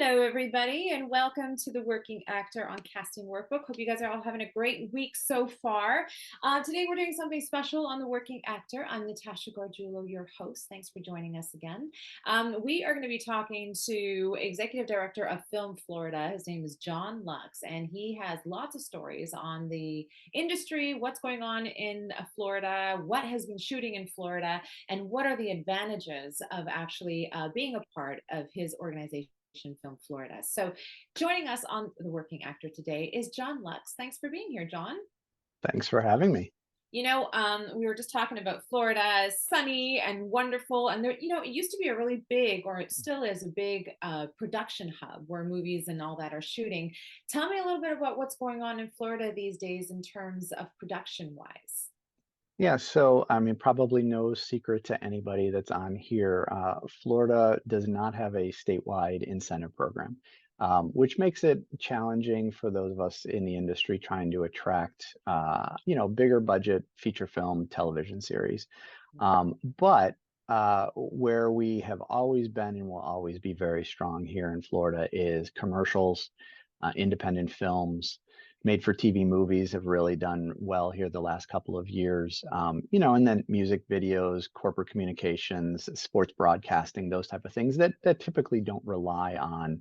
Hello, everybody, and welcome to the Working Actor on Casting Workbook. Hope you guys are all having a great week so far. Today, we're doing something special on the Working Actor. I'm Natasha Gargiulo, your host. Thanks for joining us again. We are going to be talking to Executive Director of Film Florida. His name is John Luxs, and he has lots of stories on the industry, what's going on in Florida, what has been shooting in Florida, and what are the advantages of actually being a part of his organization. Film Florida. So joining us on The Working Actor today is John Luxs. Thanks for being here, John. Thanks for having me. We were just talking about Florida, sunny and wonderful. And there, it used to be a really big, or it still is a big production hub where movies and all that are shooting. Tell me a little bit about what's going on in Florida these days in terms of production wise. Yeah, so I mean, probably no secret to anybody that's on here. Florida does not have a statewide incentive program, which makes it challenging for those of us in the industry trying to attract, bigger budget feature film television series. But where we have always been and will always be very strong here in Florida is commercials, independent films. Made for TV movies have really done well here the last couple of years. And then music videos, corporate communications, sports broadcasting, those type of things that typically don't rely on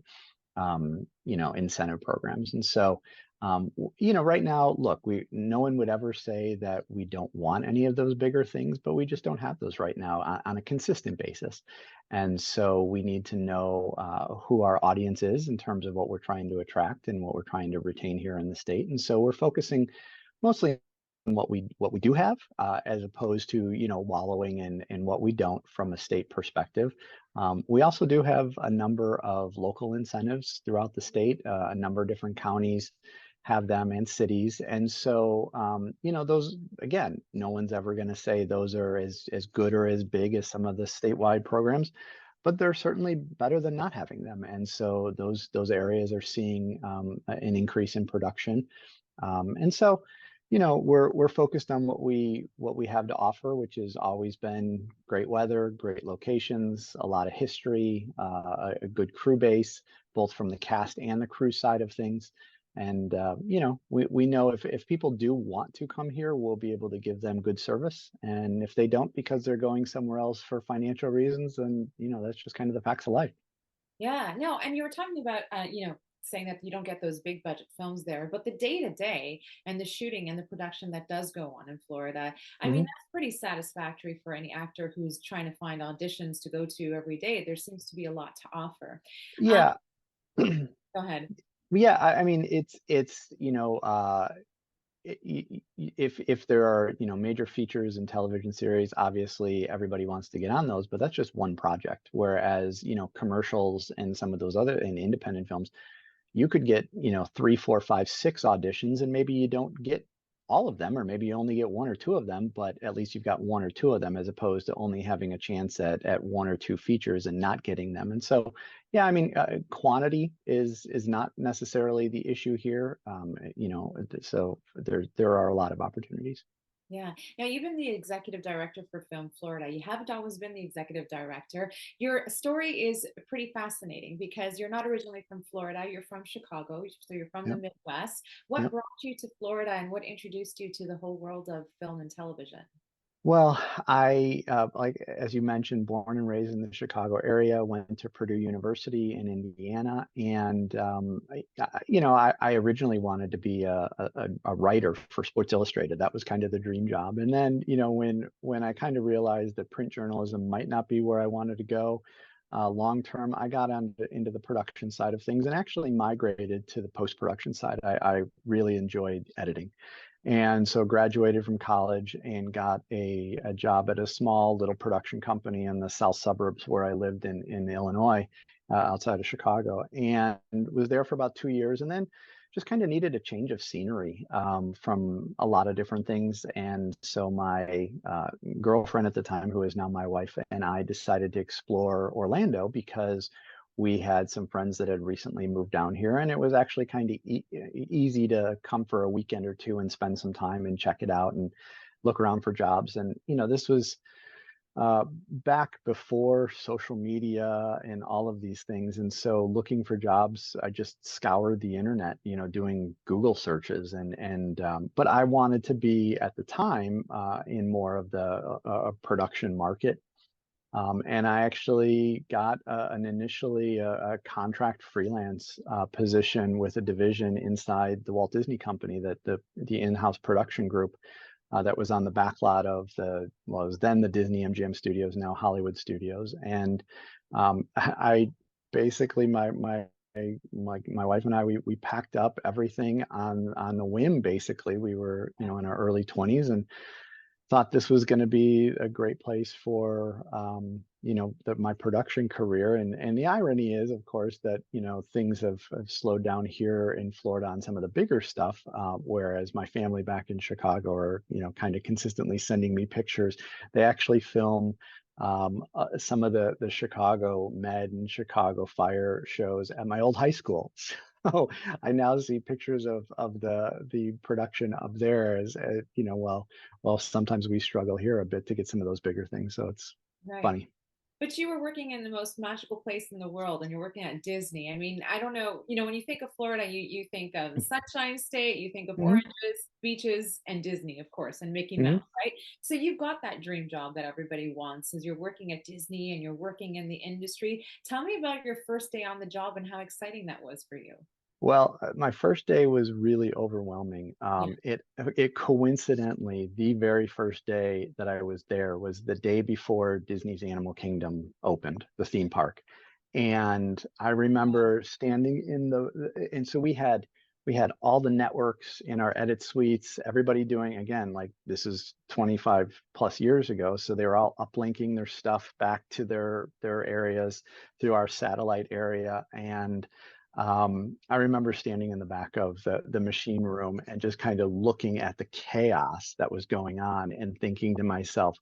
incentive programs. And so, right now, look, no one would ever say that we don't want any of those bigger things, but we just don't have those right now on a consistent basis. And so we need to know who our audience is in terms of what we're trying to attract and what we're trying to retain here in the state. And so we're focusing mostly on what we do have, as opposed to wallowing in what we don't from a state perspective. We also do have a number of local incentives throughout the state. A number of different counties have them and cities. And so, those, again, no one's ever going to say those are as good or as big as some of the statewide programs, but they're certainly better than not having them. And so those areas are seeing an increase in production. And so, we're focused on what we have to offer, which has always been great weather, great locations, a lot of history, a good crew base, both from the cast and the crew side of things. And we know if people do want to come here, we'll be able to give them good service. And if they don't because they're going somewhere else for financial reasons, then that's just kind of the facts of life. Yeah, no, and you were talking about, saying that you don't get those big budget films there, but the day to day and the shooting and the production that does go on in Florida, I mean, Mhm. that's pretty satisfactory for any actor who's trying to find auditions to go to every day. There seems to be a lot to offer. Um, Yeah. Go ahead. Yeah, I mean, it's if there are major features in television series, obviously everybody wants to get on those, but that's just one project. Whereas commercials and some of those other and independent films, you could get three, four, five, six auditions, and maybe you don't get all of them, or maybe you only get one or two of them, but at least you've got one or two of them, as opposed to only having a chance at one or two features and not getting them. And so, yeah, I mean, quantity is not necessarily the issue here. So there are a lot of opportunities. Yeah. Now, you've been the executive director for Film Florida. You haven't always been the executive director. Your story is pretty fascinating because you're not originally from Florida. You're from Chicago. So you're from the Yep. Midwest. What Yep. brought you to Florida and what introduced you to the whole world of film and television? Well, like as you mentioned, born and raised in the Chicago area, went to Purdue University in Indiana, and I originally wanted to be a writer for Sports Illustrated. That was kind of the dream job. And then, when I kind of realized that print journalism might not be where I wanted to go long term, I got into the production side of things and actually migrated to the post production side. I really enjoyed editing. And so graduated from college and got a job at a small little production company in the south suburbs where I lived in Illinois, outside of Chicago, and was there for about 2 years, and then just kind of needed a change of scenery, from a lot of different things. And so my girlfriend at the time, who is now my wife, and I decided to explore Orlando because we had some friends that had recently moved down here, and it was actually kind of easy to come for a weekend or two and spend some time and check it out and look around for jobs. And this was back before social media and all of these things. And so looking for jobs, I just scoured the internet, doing Google searches but I wanted to be at the time in more of the production market. And I actually got initially a contract freelance position with a division inside the Walt Disney Company, that the in-house production group that was on the back lot of it was then the Disney MGM Studios, now Hollywood Studios. And I basically my wife and I, we packed up everything on the whim. Basically, we were in our early 20s and thought this was going to be a great place for my production career. And the irony is, of course, that things have slowed down here in Florida on some of the bigger stuff, whereas my family back in Chicago are kind of consistently sending me pictures. They actually film some of the Chicago Med and Chicago Fire shows at my old high school. So I now see pictures of the production up there well, sometimes we struggle here a bit to get some of those bigger things. So it's Right. funny. But you were working in the most magical place in the world, and you're working at Disney. I mean, I don't know, when you think of Florida, you think of the Sunshine State, you think of Hmm. oranges, beaches, and Disney, of course, and Mickey Mouse, Hmm. right? So you've got that dream job that everybody wants as you're working at Disney and you're working in the industry. Tell me about your first day on the job and how exciting that was for you. Well, my first day was really overwhelming. Yeah. It coincidentally, the very first day that I was there was the day before Disney's Animal Kingdom opened, the theme park. And I remember standing and so we had all the networks in our edit suites, everybody doing, again, like this is 25 plus years ago. So they were all uplinking their stuff back to their areas through our satellite area. And I remember standing in the back of the machine room and just kind of looking at the chaos that was going on and thinking to myself,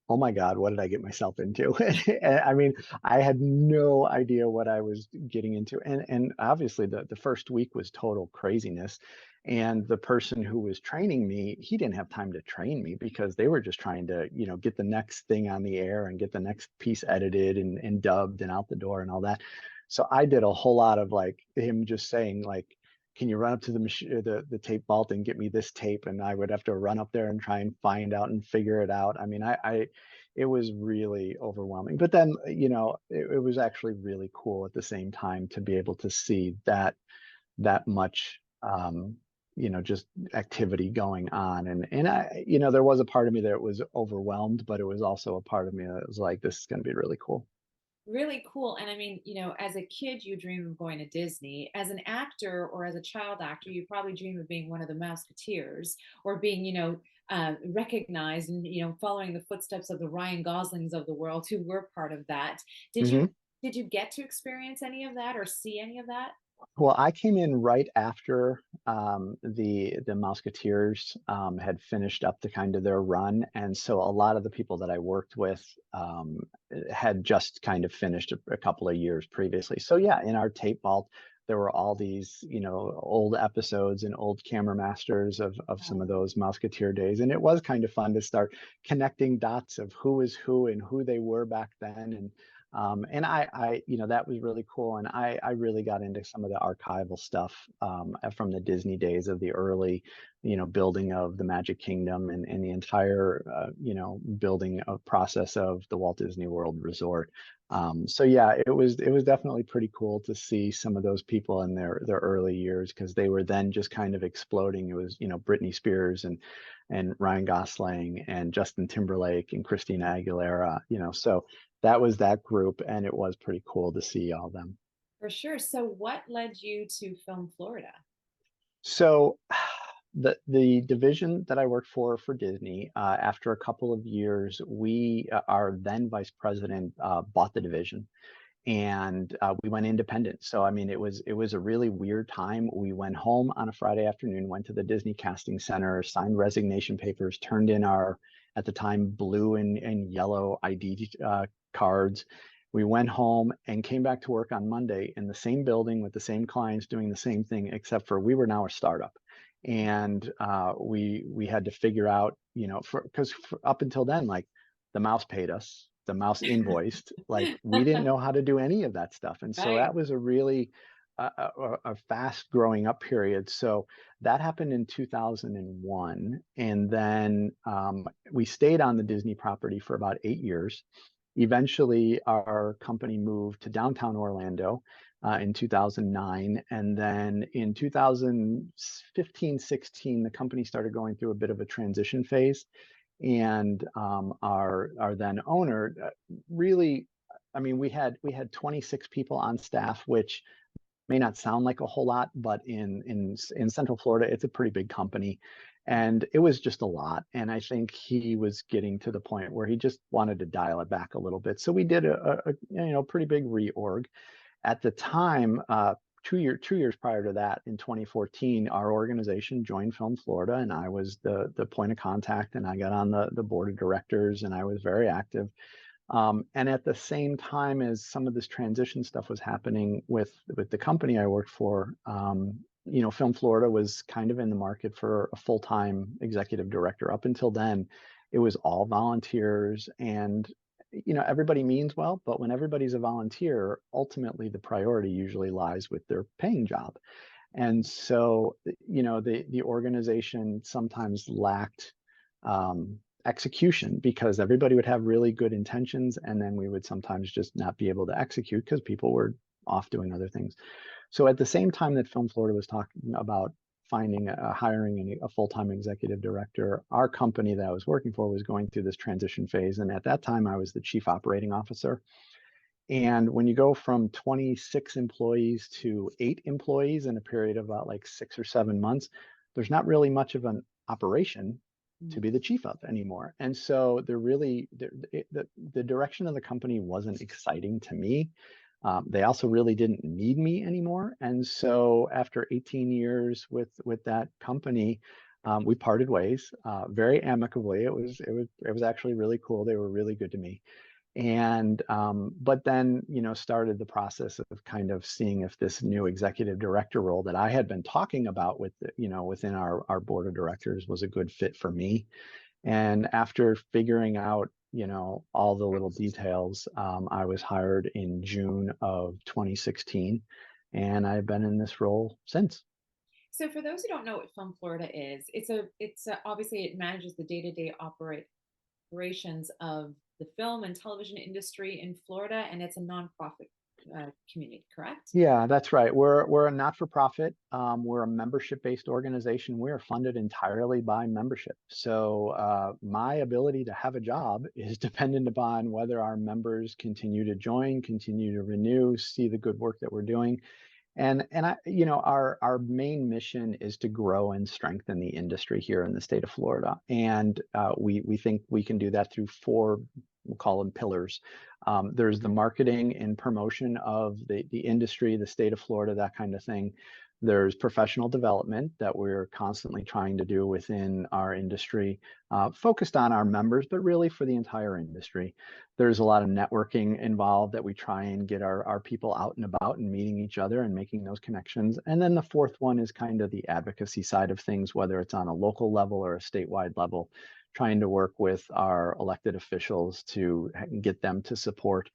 oh my God, what did I get myself into? And, I mean, I had no idea what I was getting into. And obviously the first week was total craziness. And the person who was training me, he didn't have time to train me because they were just trying to, get the next thing on the air and get the next piece edited and dubbed and out the door and all that. So I did a whole lot of like him just saying like, can you run up to the machine, the tape vault and get me this tape? And I would have to run up there and try and find out and figure it out. I mean, it was really overwhelming, but then, it was actually really cool at the same time to be able to see that much, just activity going on. And there was a part of me that was overwhelmed, but it was also a part of me that was like, this is going to be really cool. Really cool. And I mean, as a kid, you dream of going to Disney. As an actor or as a child actor, you probably dream of being one of the Musketeers or being, recognized and, following the footsteps of the Ryan Goslings of the world who were part of that. Did you Mm-hmm. did you get to experience any of that or see any of that? Well, I came in right after the Musketeers had finished up the kind of their run, and so a lot of the people that I worked with had just kind of finished a couple of years previously. So yeah, in our tape vault, there were all these old episodes and old camera masters of some of those Musketeer days, and it was kind of fun to start connecting dots of who is who and who they were back then. And that was really cool. And I really got into some of the archival stuff from the Disney days of the early, building of the Magic Kingdom and the entire, building of process of the Walt Disney World Resort. So yeah, it was definitely pretty cool to see some of those people in their early years because they were then just kind of exploding. It was, Britney Spears and Ryan Gosling and Justin Timberlake and Christina Aguilera, so that was that group, and it was pretty cool to see all of them. For sure. So what led you to film Florida? So the division that I worked for Disney, after a couple of years, our then vice president bought the division, and we went independent. So I mean, it was a really weird time. We went home on a Friday afternoon, went to the Disney Casting Center, signed resignation papers, turned in our at the time blue and yellow ID cards. We went home and came back to work on Monday in the same building with the same clients doing the same thing, except for we were now a startup. And we had to figure out, because up until then, like the mouse paid us, the mouse invoiced. Like we didn't know how to do any of that stuff. And so Right. that was a really a fast growing up period. So that happened in 2001. And then we stayed on the Disney property for about 8 years. Eventually, our company moved to downtown Orlando in 2009. And then in 2015-16, the company started going through a bit of a transition phase. And our then owner really, I mean, we had 26 people on staff, which may not sound like a whole lot, but in Central Florida, it's a pretty big company, and it was just a lot. And I think he was getting to the point where he just wanted to dial it back a little bit. So we did a pretty big reorg. At the time, 2 years prior to that, in 2014, our organization joined Film Florida, and I was the point of contact, and I got on the board of directors, and I was very active. And at the same time as some of this transition stuff was happening with the company I worked for, Film Florida was kind of in the market for a full-time executive director. Up until then, it was all volunteers, and everybody means well, but when everybody's a volunteer, ultimately the priority usually lies with their paying job. And so, the organization sometimes lacked execution because everybody would have really good intentions, and then we would sometimes just not be able to execute because people were off doing other things. So at the same time that Film Florida was talking about hiring a full-time executive director, our company that I was working for was going through this transition phase. And at that time, I was the chief operating officer. And when you go from 26 employees to 8 employees in a period of about like 6 or 7 months, there's not really much of an operation to be the chief of anymore. And so the direction of the company wasn't exciting to me. They also really didn't need me anymore. And so after 18 years with that company, we parted ways very amicably. It was actually really cool. They were really good to me. And but then started the process of kind of seeing if this new executive director role that I had been talking about within our board of directors was a good fit for me. And after figuring out all the little details, I was hired in June of 2016, and I've been in this role since. So for those who don't know what Film Florida is, obviously it manages the day-to-day operations of the film and television industry in Florida, and it's a nonprofit community, correct? Yeah, that's right. We're a not-for-profit. We're a membership-based organization. We are funded entirely by membership. So my ability to have a job is dependent upon whether our members continue to join, continue to renew, see the good work that we're doing. And our main mission is to grow and strengthen the industry here in the state of Florida. And we think we can do that through four, we'll call them pillars. There's the marketing and promotion of the industry, the state of Florida, that kind of thing. There's professional development that we're constantly trying to do within our industry, focused on our members, but really for the entire industry. There's a lot of networking involved that we try and get our people out and about and meeting each other and making those connections. And then the fourth one is kind of the advocacy side of things, whether it's on a local level or a statewide level, trying to work with our elected officials to get them to support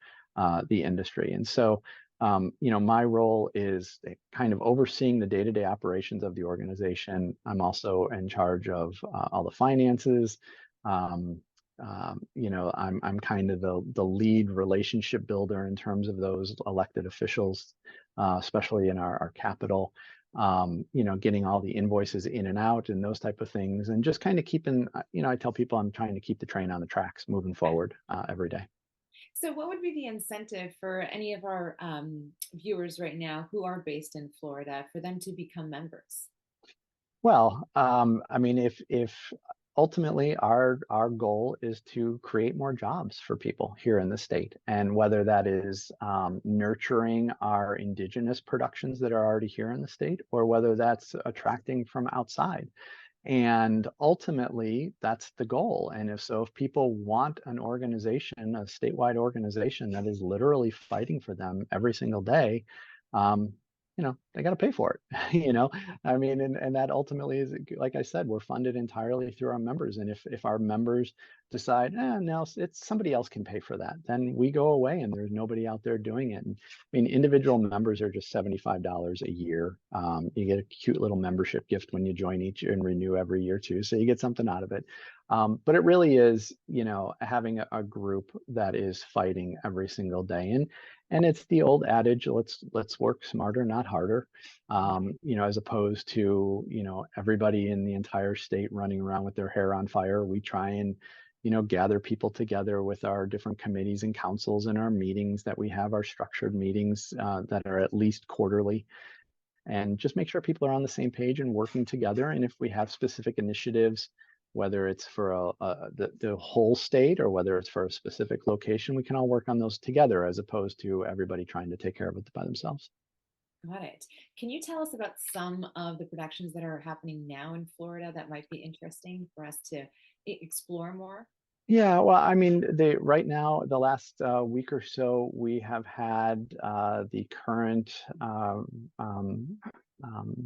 the industry. And so my role is kind of overseeing the day-to-day operations of the organization. I'm also in charge of all the finances. I'm kind of the lead relationship builder in terms of those elected officials, especially in our capital. Getting all the invoices in and out and those type of things, and just kind of keeping. I tell people I'm trying to keep the train on the tracks, moving forward every day. So what would be the incentive for any of our viewers right now who are based in Florida for them to become members? Well, I mean, if ultimately our goal is to create more jobs for people here in the state, and whether that is nurturing our indigenous productions that are already here in the state, or whether that's attracting from outside. And ultimately, that's the goal. And if people want an organization, a statewide organization that is literally fighting for them every single day, um, they got to pay for it. I mean, and that ultimately is, like I said, we're funded entirely through our members. And if our members decide, no, it's somebody else can pay for that, then we go away and there's nobody out there doing it. And I mean, individual members are just $75 a year. You get a cute little membership gift when you join each and renew every year too. So you get something out of it. But it really is, having a group that is fighting every single day. And it's the old adage, let's work smarter, not harder. As opposed to, everybody in the entire state running around with their hair on fire. We try and, gather people together with our different committees and councils and our meetings that we have, our structured meetings that are at least quarterly, and just make sure people are on the same page and working together. And if we have specific initiatives, whether it's for the whole state or whether it's for a specific location, we can all work on those together as opposed to everybody trying to take care of it by themselves. Got it. Can you tell us about some of the productions that are happening now in Florida that might be interesting for us to explore more? Yeah, well, I mean, right now, the last week or so, we have had the current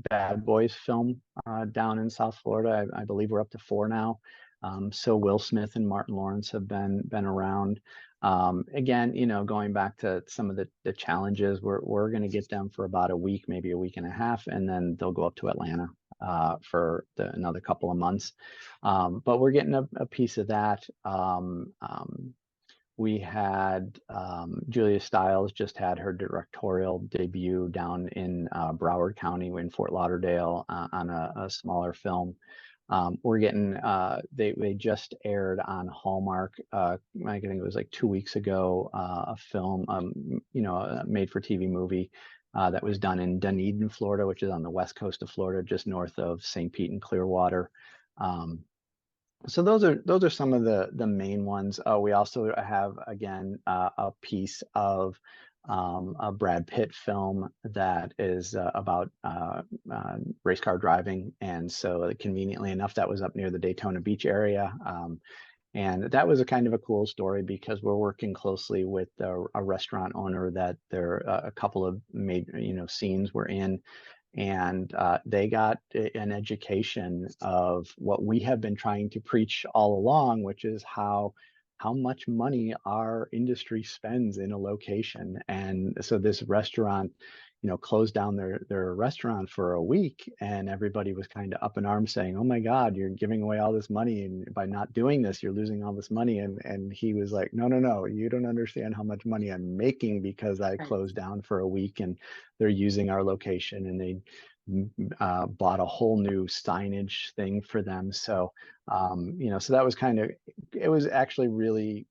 Bad Boys film down in South Florida. I believe we're up to 4 now. So Will Smith and Martin Lawrence have been around. Again, going back to some of the challenges, we're going to get them for about a week, maybe a week and a half, and then they'll go up to Atlanta for another couple of months. But we're getting a piece of that. We had Julia Stiles just had her directorial debut down in Broward County in Fort Lauderdale on a smaller film. We're getting they just aired on Hallmark. I think it was like 2 weeks ago. A film, a made-for-TV movie that was done in Dunedin, Florida, which is on the west coast of Florida, just north of St. Pete and Clearwater. So those are some of the main ones. We also have again a piece of a Brad Pitt film that is about race car driving, and so conveniently enough, that was up near the Daytona Beach area. And that was a kind of a cool story because we're working closely with a restaurant owner that a couple of scenes were in, and they got an education of what we have been trying to preach all along, which is how much money our industry spends in a location. And so this restaurant, closed down their restaurant for a week, and everybody was kind of up in arms saying, "Oh my God, you're giving away all this money, and by not doing this, you're losing all this money." And he was like, "No, no, no, you don't understand how much money I'm making because I Right. closed down for a week, and they're using our location, and they bought a whole new signage thing for them." So, so that was it was actually really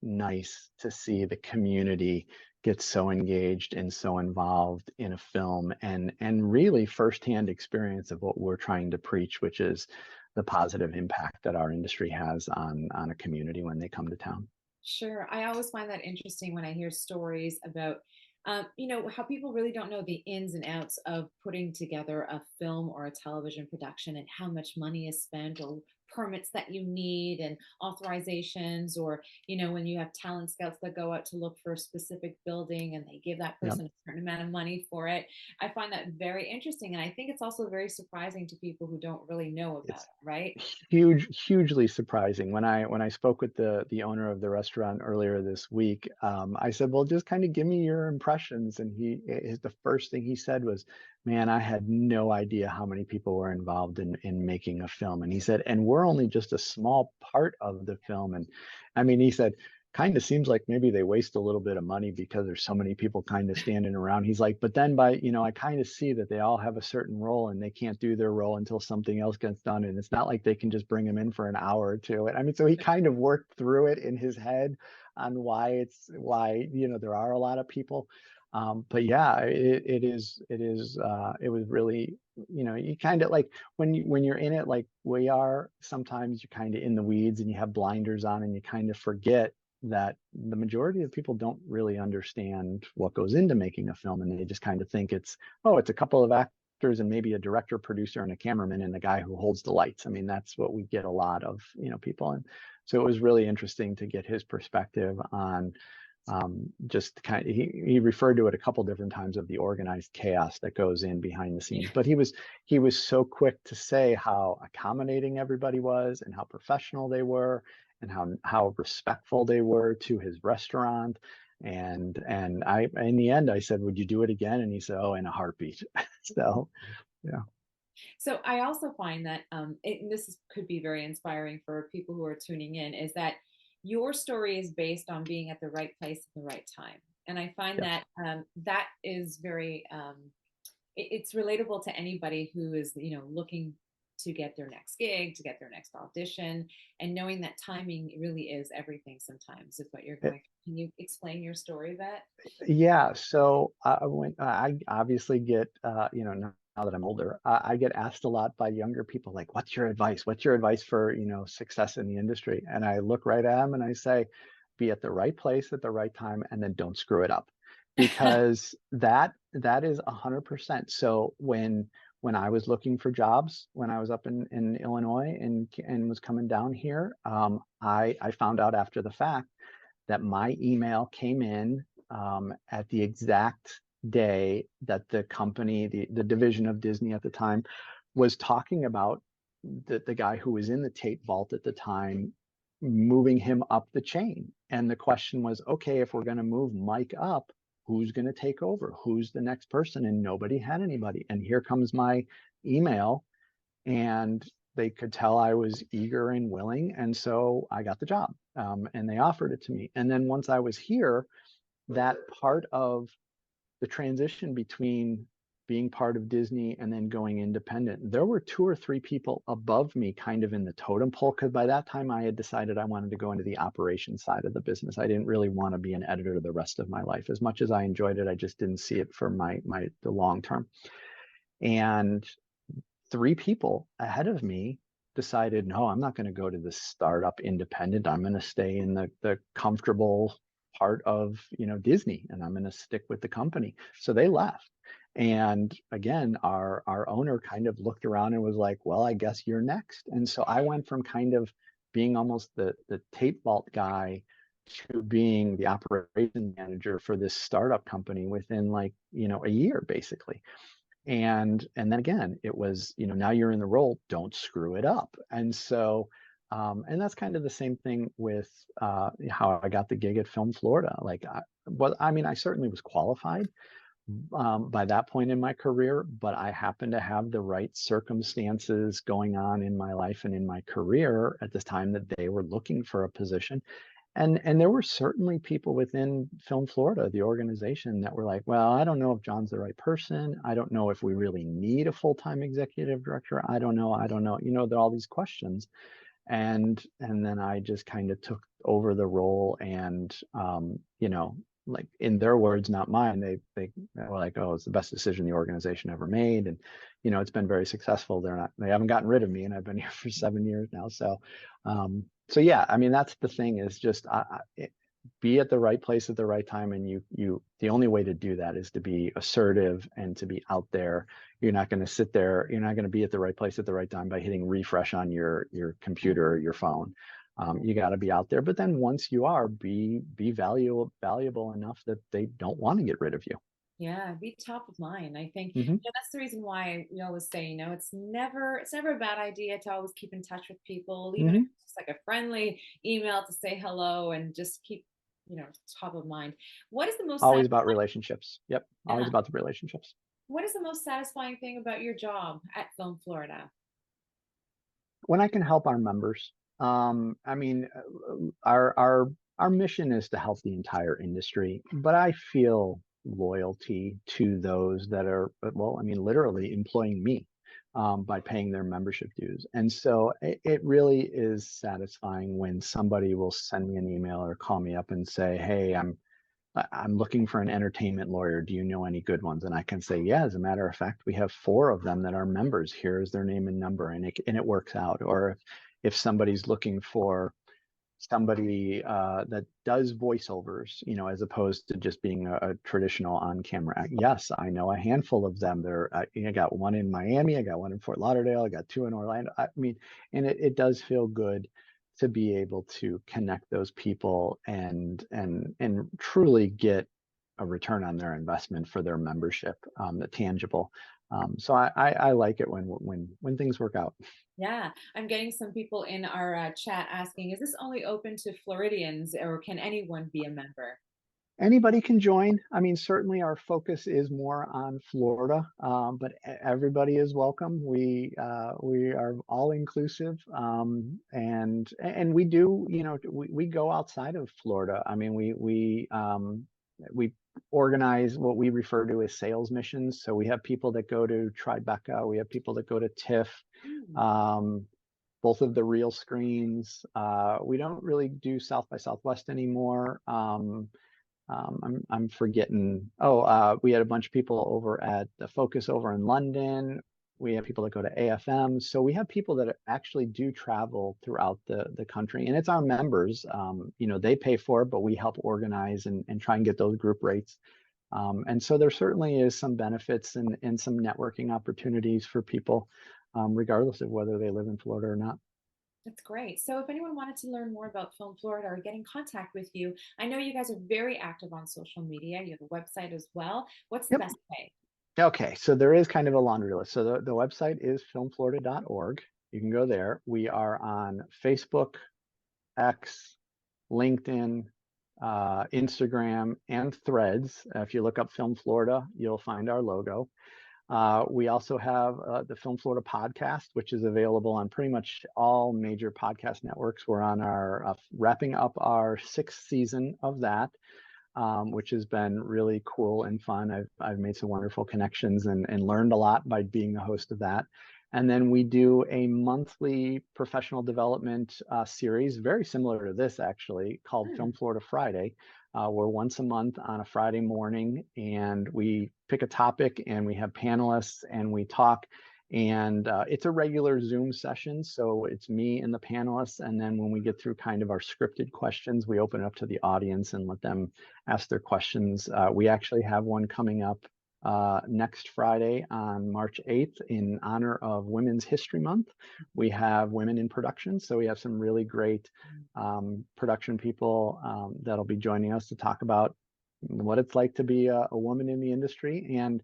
nice to see the community get so engaged and so involved in a film, and really firsthand experience of what we're trying to preach, which is the positive impact that our industry has on a community when they come to town. Sure. I always find that interesting when I hear stories about, how people really don't know the ins and outs of putting together a film or a television production and how much money is spent or permits that you need and authorizations, or, when you have talent scouts that go out to look for a specific building and they give that Yep. person a certain amount of money for it. I find that very interesting. And I think it's also very surprising to people who don't really know about It's it, right? hugely surprising. When I spoke with the owner of the restaurant earlier this week, I said, "Well, just kind of give me your impressions." And the first thing he said was, "Man, I had no idea how many people were involved in making a film." And he said, "And we're only just a small part of the film." And I mean, he said, kind of seems like maybe they waste a little bit of money because there's so many people kind of standing around. He's like, "But then I kind of see that they all have a certain role and they can't do their role until something else gets done. And it's not like they can just bring them in for an hour or two." And I mean, so he kind of worked through it in his head on why there are a lot of people. But yeah, it was really, you kind of like when you're in it like we are, sometimes you're kind of in the weeds and you have blinders on and you kind of forget that the majority of people don't really understand what goes into making a film, and they just kind of think it's a couple of actors and maybe a director, producer, and a cameraman and the guy who holds the lights. I mean, that's what we get a lot of, people. And so it was really interesting to get his perspective on Just kind of, he referred to it a couple different times of the organized chaos that goes in behind the scenes. But he was so quick to say how accommodating everybody was and how professional they were and how respectful they were to his restaurant. And I, in the end, I said, "Would you do it again?" And he said, "Oh, in a heartbeat." So yeah. So I also find that could be very inspiring for people who are tuning in, is that your story is based on being at the right place at the right time. And I find Yes. that that is very it's relatable to anybody who is, looking to get their next gig, to get their next audition, and knowing that timing really is everything sometimes is what you're going through. Can you explain your story a bit? Yeah, so I obviously get, now that I'm older, I get asked a lot by younger people, like, "What's your advice? What's your advice for, success in the industry?" And I look right at them and I say, "Be at the right place at the right time, and then don't screw it up," because that is 100%. So when I was looking for jobs, when I was up in Illinois and was coming down here, I found out after the fact that my email came in at the exact day that the company, the division of Disney at the time, was talking about the guy who was in the tape vault at the time, moving him up the chain. And the question was, okay, if we're going to move Mike up, who's going to take over? Who's the next person? And nobody had anybody. And here comes my email, and they could tell I was eager and willing, and so I got the job, and they offered it to me. And then once I was here, that part of the transition between being part of Disney and then going independent, there were two or three people above me kind of in the totem pole, because by that time I had decided I wanted to go into the operations side of the business. I didn't really want to be an editor the rest of my life. As much as I enjoyed it, I just didn't see it for the long term. And three people ahead of me decided, no, I'm not going to go to the startup independent. I'm going to stay in the comfortable part of, Disney, and I'm going to stick with the company. So they left. And again, our owner kind of looked around and was like, well, I guess you're next. And so I went from kind of being almost the tape vault guy to being the operation manager for this startup company within, like, a year basically. And then again, it was, now you're in the role, don't screw it up. And so and that's kind of the same thing with how I got the gig at Film Florida. Like, I mean, I certainly was qualified by that point in my career, but I happened to have the right circumstances going on in my life and in my career at this time that they were looking for a position. And there were certainly people within Film Florida, the organization, that were like, well, I don't know if John's the right person. I don't know if we really need a full-time executive director. I don't know. I don't know. There are all these questions. And then I just kind of took over the role, and like, in their words, not mine, they were like, oh, it's the best decision the organization ever made. And it's been very successful. They haven't gotten rid of me, and I've been here for 7 years now. So yeah, I mean, that's the thing, is just be at the right place at the right time. And the only way to do that is to be assertive and to be out there. You're not going to sit there. You're not going to be at the right place at the right time by hitting refresh on your computer or your phone. You got to be out there. But then once you are, be valuable enough that they don't want to get rid of you. Yeah, be top of mind. I think, Hmm. that's the reason why we always say, it's never a bad idea to always keep in touch with people, even if Hmm. it's just like a friendly email to say hello and just keep, top of mind. What is the most Always about relationships. Yep. Always yeah, about the relationships. what is the most satisfying thing about your job at Film Florida? When I can help our members. I mean, our mission is to help the entire industry, but I feel loyalty to those that are, well, I mean, literally employing me by paying their membership dues. And so it really is satisfying when somebody will send me an email or call me up and say, hey, I'm looking for an entertainment lawyer. Do you know any good ones? And I can say, yeah, as a matter of fact, we have four of them that are members. Here is their name and number, and it works out. Or if somebody's looking for somebody that does voiceovers, as opposed to just being a traditional on-camera act. Yes, I know a handful of them. I got one in Miami, I got one in Fort Lauderdale, I got two in Orlando. I mean, and it does feel good to be able to connect those people and truly get a return on their investment for their membership, the tangible. So I like it when things work out. Yeah, I'm getting some people in our chat asking, is this only open to Floridians or can anyone be a member? Anybody can join. I mean, certainly our focus is more on Florida, but everybody is welcome. We are all inclusive, and we do, we go outside of Florida. I mean, we organize what we refer to as sales missions. So we have people that go to Tribeca, we have people that go to TIFF, Mm. um, both of the real screens. We don't really do South by Southwest anymore. I'm forgetting. Oh, we had a bunch of people over at the Focus over in London. We have people that go to AFM. So we have people that actually do travel throughout the country, and it's our members. They pay for it, but we help organize and try and get those group rates. And so there certainly is some benefits and some networking opportunities for people, regardless of whether they live in Florida or not. That's great. So if anyone wanted to learn more about Film Florida or get in contact with you, I know you guys are very active on social media. You have a website as well. What's the Yep. best way? Okay, so there is kind of a laundry list. So the website is filmflorida.org. You can go there. We are on Facebook, X, LinkedIn, Instagram, and Threads. If you look up Film Florida, you'll find our logo. We also have the Film Florida podcast, which is available on pretty much all major podcast networks. We're on our wrapping up our 6th season of that, which has been really cool and fun. I've made some wonderful connections and learned a lot by being the host of that. And then we do a monthly professional development series, very similar to this actually, called Hmm. Film Florida Friday. We're once a month on a Friday morning, and we pick a topic and we have panelists and we talk. And it's a regular Zoom session. So it's me and the panelists. And then when we get through kind of our scripted questions, we open it up to the audience and let them ask their questions. We actually have one coming up next Friday on March 8th in honor of Women's History Month. We have women in production. So we have some really great production people that'll be joining us to talk about what it's like to be a woman in the industry. And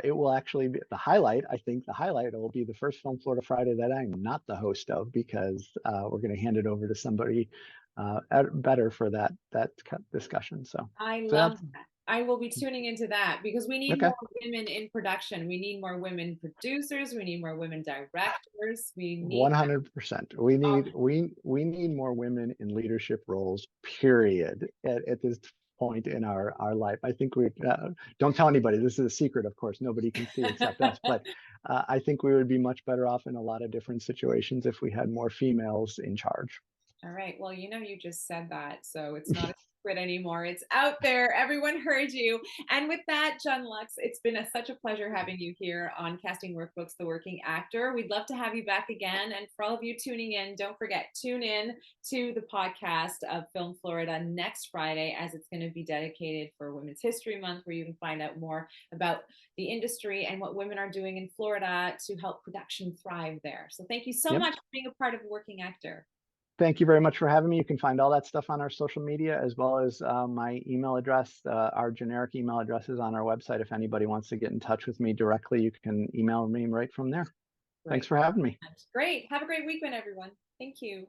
it will actually be the highlight. I think the highlight will be the first Film Florida Friday that I'm not the host of, because we're going to hand it over to somebody better for that discussion. So I love that's that. I will be tuning into that because we need okay. more women in production. We need more women producers. We need more women directors. We need 100%. We all. need we need more women in leadership roles, period, at this point in our life. I think we don't tell anybody. This is a secret, of course. Nobody can see except us. But I think we would be much better off in a lot of different situations if we had more females in charge. All right. Well, you just said that. So it's not a secret anymore. It's out there. Everyone heard you. And with that, John Lux, it's been such a pleasure having you here on Casting Workbooks, The Working Actor. We'd love to have you back again. And for all of you tuning in, don't forget, tune in to the podcast of Film Florida next Friday, as it's going to be dedicated for Women's History Month, where you can find out more about the industry and what women are doing in Florida to help production thrive there. So thank you so Yep. much for being a part of The Working Actor. Thank you very much for having me. You can find all that stuff on our social media, as well as my email address. Our generic email address is on our website. If anybody wants to get in touch with me directly, you can email me right from there. Thanks Great. for having me. Great. Have a great weekend, everyone. Thank you.